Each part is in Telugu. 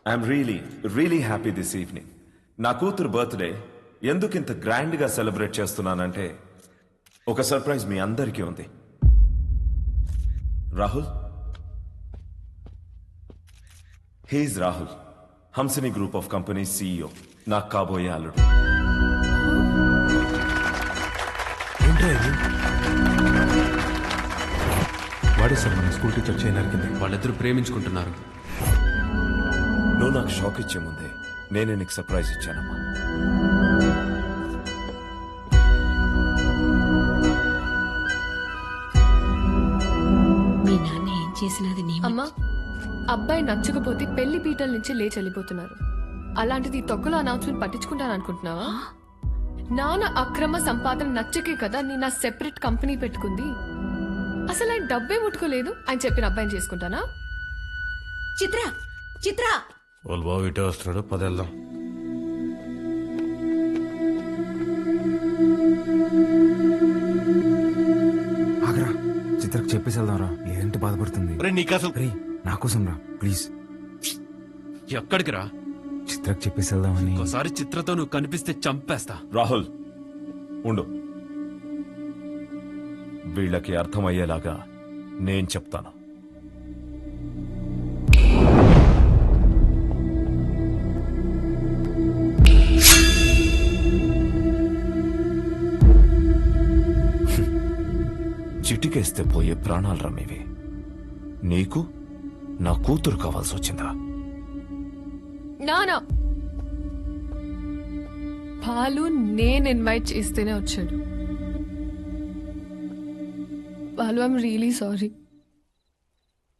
I'm really happy this evening. నా కూతురు బర్త్డే ఎందుకు ఇంత గ్రాండ్గా సెలబ్రేట్ చేస్తున్నానంటే ఒక సర్ప్రైజ్ మీ అందరికీ ఉంది. Rahul, he's Rahul, Hamsini group of company CEO, నాకు కాబోయే అల్లుడు. వాడే సార్ మన స్కూల్ టీచర్ చేయనరికింది. వాళ్ళిద్దరూ ప్రేమించుకుంటున్నారు. నువ్వు నాకు షాక్ ఇచ్చే ముందే నేనే నీకు సర్ప్రైజ్ ఇచ్చానమ్మా. మీ నాన్న ఏం చేసినది నీ అమ్మా, అబ్బాయి నచ్చకపోతే పెళ్లి పీటల నుంచి లేచి వెళ్ళిపోతున్నారు. అలాంటిది తొక్కలో అనౌన్స్మెంట్ పట్టించుకుంటాను అనుకుంటున్నావా? నాన్న అక్రమ సంపాదన నచ్చకే కదా నేను నా సెపరేట్ కంపెనీ పెట్టుకుంది. అసలు ఆయన డబ్బే ముట్టుకోలేదు. ఆయన చెప్పిన అబ్బాయిని చేసుకుంటానా? చిత్ర చిత్ర వాళ్ళు బాబు ఇటే వస్తున్నాడు, పదేళ్దాం. ఆగరా, చిత్రకు చెప్పేసి వెళ్దాం రా, లేదంటే బాధపడుతుంది. రే, నా కోసం రా ప్లీజ్. ఎక్కడికి రా? చిత్రకు చెప్పేసి వెళ్దామని. ఒకసారి చిత్రతో నువ్వు కనిపిస్తే చంపేస్తా. రాహుల్ ఉండు, వీళ్ళకి అర్థమయ్యేలాగా నేను చెప్తాను. చిటికేస్తే పోయే ప్రాణాలు రమ్మేవి. నీకు నా కూతురు కావాల్సి వచ్చిందా? నానా బాలు నేను ఇన్వైట్ చేస్తేనే వచ్చాడు. Balu, I'm really sorry.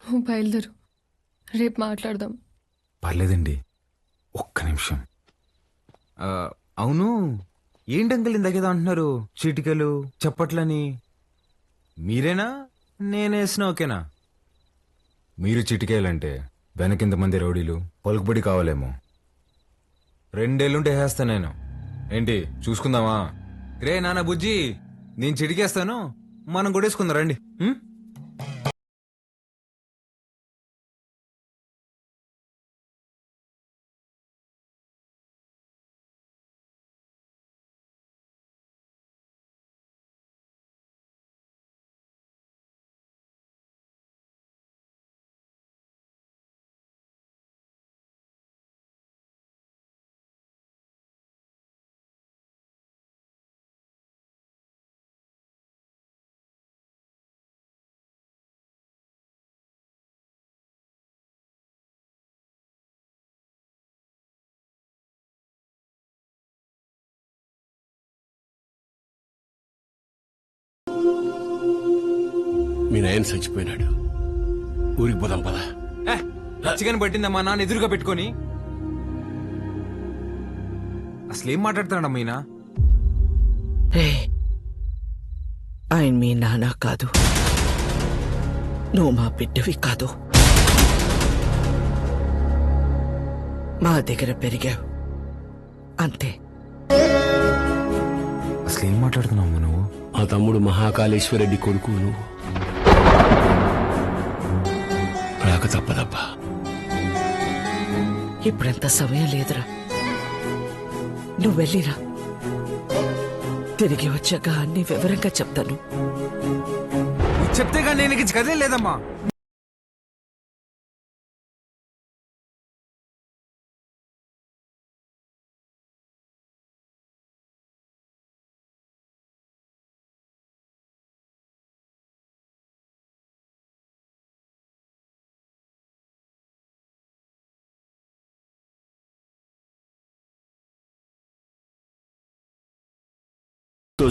నువ్వు బయలుదేరు, రేపు మాట్లాడదాం. పర్లేదండి, ఒక్క నిమిషం. అవును, ఏంటంకల్ ఇందాకేదో అంటున్నారు, చీటికలు చప్పట్లని. మీరేనా నేనేసిన ఓకేనా? మీరు చిటికేయాలంటే వెనకింత మంది రౌడీలు పలుకుబడి కావాలేమో. 2 ఏళ్ళుంటే వేస్తా నేను. ఏంటి చూసుకుందామా? రే నాన్న బుజ్జి, నేను చిటికేస్తాను, మనం కొట్టేసుకుందాం రండి. మీ నాయన చచ్చిపోయినాడు, ఊరికి పోదాం పదా. చికెన్ పట్టిందమ్మా నాన్న ఎదురుగా పెట్టుకొని. అసలేం మాట్లాడుతున్నాడమ్మా ఈయన? ఆయన మీ నాన్న కాదు, నువ్వు మా బిడ్డవి కాదు. మా దగ్గర పెరిగావు అంతే. అసలేం మాట్లాడుతున్నావు నువ్వు? మా తమ్ముడు మహాకాళేశ్వరరెడ్డి కొడుకు నువ్వు. రాక తప్పదబ్బా. ఇప్పుడంత సమయం లేదురా, నువ్వు వెళ్ళిరా. తిరిగి వచ్చాక అన్ని వివరంగా చెప్తాను. చెప్తే కానీ నేను చదివే లేదమ్మా.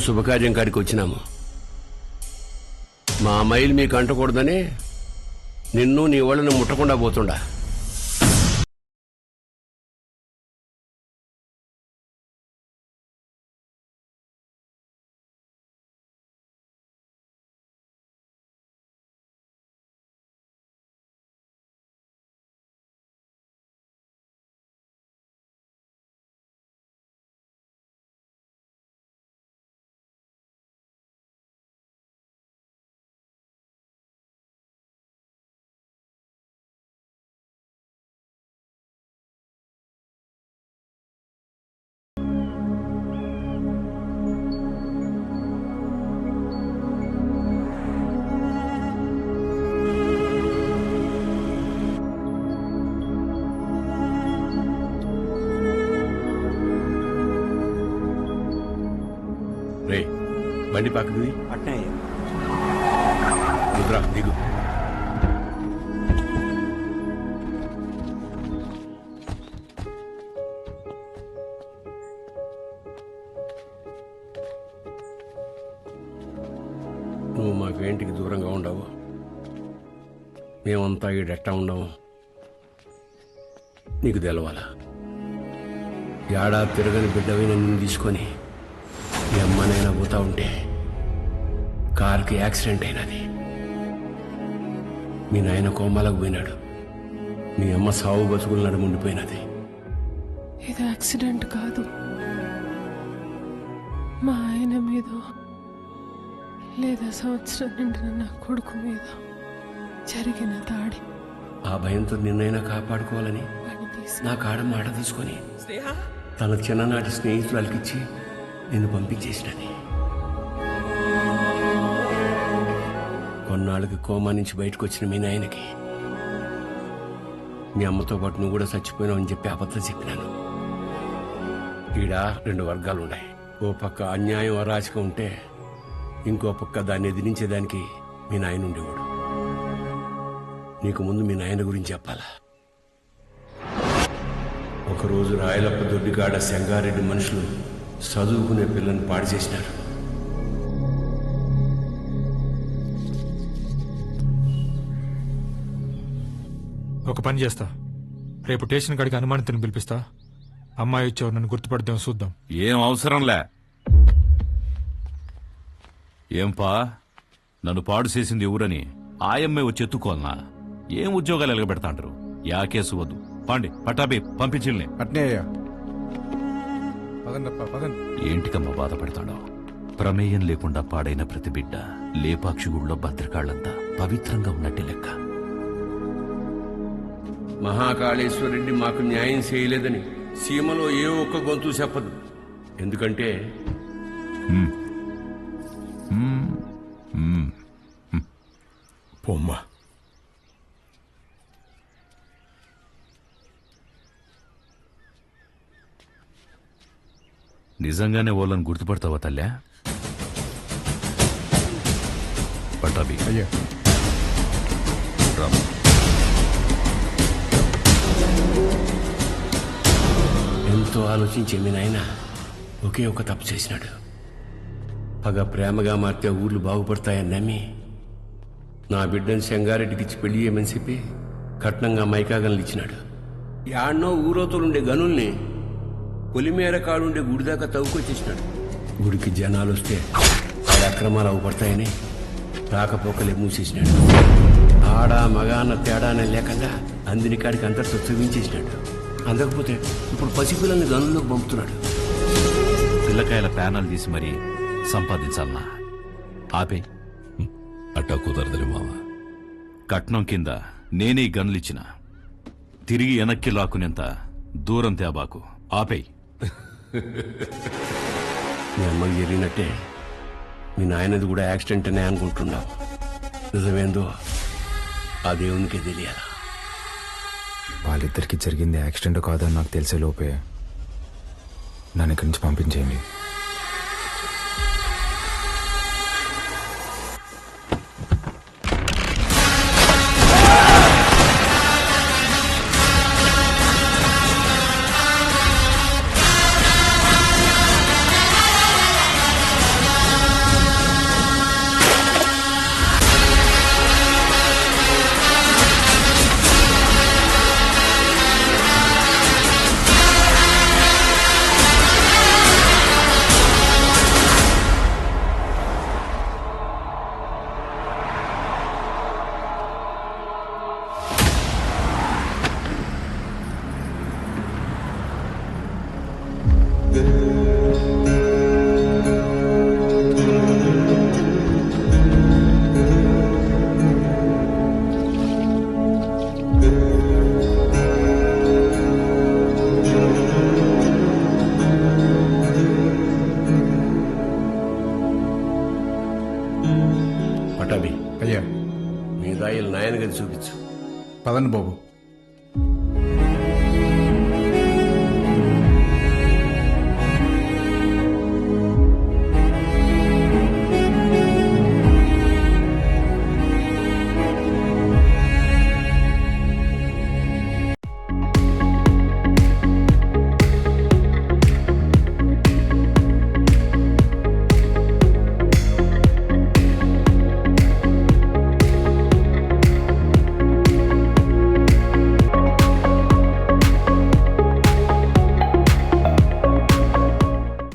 శుభకార్యం కాడికి వచ్చినాము. మా అమ్మాయిలు మీకు అంటకూడదని నిన్ను నీ వాళ్ళని ముట్టకుండా పోతుండా. రే బండి పక్కకు దిగురా దిగు. నువ్వు మాకు ఏంటికి దూరంగా ఉండవు, మేమంతా ఈడెట్టా ఉండవు నీకు తెలవాలా. ఏడాది తిరగని బిడ్డవైన నిన్ను తీసుకొని మీ అమ్మనైనా పోతా ఉంటే కారుకి యాక్సిడెంట్ అయినది. మీ నాయన కోమాలకు పోయినాడు, మీ అమ్మ సావు బతుకులు నడుముండిపోయినది. ఇది యాక్సిడెంట్ కాదు, మా ఆయన మీద లేదా సంవత్సరం నిండిన నా కొడుకు మీద జరిగిన దాడి. ఆ భయంతో నిన్నైనా కాపాడుకోవాలని నా కాడ మాట తీసుకొని తన చిన్ననాటి స్నేహితులకిచ్చి నిన్ను పంపించేసినది. కొన్నాళ్ళకి కోమా నుంచి బయటకు వచ్చిన మీ నాయనకి మీ అమ్మతో పాటు నువ్వు కూడా చచ్చిపోయినావు అని చెప్పి అబద్ధం చెప్పినాను. ఈడ 2 వర్గాలు ఉన్నాయి. ఓ పక్క అన్యాయం అరాచకం ఉంటే ఇంకో పక్క దాన్ని ఎదిరించేదానికి మీ నాయన ఉండేవాడు. నీకు ముందు మీ నాయన గురించి చెప్పాలా. ఒకరోజు రాయలప్ప దొడ్డిగాడ సంగారెడ్డి మనుషులు చదువుకునే పిల్లని పాడు చేసినారు. ఒక పని చేస్తా, రేపు స్టేషన్ కాడికి అనుమానితుని పిలిపిస్తా. అమ్మాయి వచ్చావు, నన్ను గుర్తుపడదాం, చూద్దాం. ఏం అవసరంలే. ఏంపా నన్ను పాడు చేసింది ఎవరని ఆయమ్మే వచ్చి ఎత్తుకోవాలనా? ఏం ఉద్యోగాలు ఎలగబెడతాంటారు? యా కేసు వద్దు, పాండి పటాబి పంపించిల్ని. ఏంటికమ్మా బాధపడతాడో? ప్రమేయం లేకుండా పాడైన ప్రతి బిడ్డ లేపాక్షి గుళ్ళో భద్రకాళ్లంతా పవిత్రంగా ఉన్నట్టే లెక్క. మహాకాళేశ్వరరెడ్డి మాకు న్యాయం చేయలేదని సీమలో ఏ ఒక్క గొంతు చెప్పదు. ఎందుకంటే పొమ్మా నిజంగానే వాళ్ళని గుర్తుపడతావా తల్లా? పటాబి అయ్యా, రామ్. ఎంతో ఆలోచించే మీ నాయన ఒకే ఒక తప్పు చేసినాడు. పగ ప్రేమగా మార్తే ఊర్లు బాగుపడతాయని నమ్మి నా బిడ్డను సంగారెడ్డికిచ్చి పెళ్లి చేయమని చెప్పి కట్నంగా మైకాగన్లు ఇచ్చినాడు. యాడ్నో ఊరోతులుండే గనుల్ని పొలిమేర కాడుండే గుడి దాకా తవ్వుకొచ్చేసినాడు. గుడికి జనాలు వస్తే ఆడ అక్రమాలు అవుపడతాయని రాకపోకలే మూసేసినాడు. ఆడ మగ అన్న తేడానే లేకుండా అందిని కాడికి అంతటితో చూపించేసినాడు. అందకపోతే ఇప్పుడు పసిపిల్లల్ని గనుల్లోకి పంపుతున్నాడు. పిల్లకాయల ప్యానల్ తీసి మరీ సంపాదించాలనా? ఆపే. అట్టా కుదరదులే మామ. కట్నం కింద నేనే గన్లిచ్చిన, తిరిగి వెనక్కి లాక్కునేంత దూరం తేబాకు. ఆపే. మీ అమ్మకి జరిగినట్టే మీ నాయనది కూడా యాక్సిడెంట్ అనే అనుకుంటున్నావు. నిజమేందో ఆ దేవునికే తెలియాలా. వాళ్ళిద్దరికి జరిగింది యాక్సిడెంట్ కాదని నాకు తెలిసే లోపే నన్ను ఇక్కడి నుంచి పంపించేయండి. పటాబి అయ్యా, మీ దాయిలు నాయన గది చూపించు. పదండి బాబు.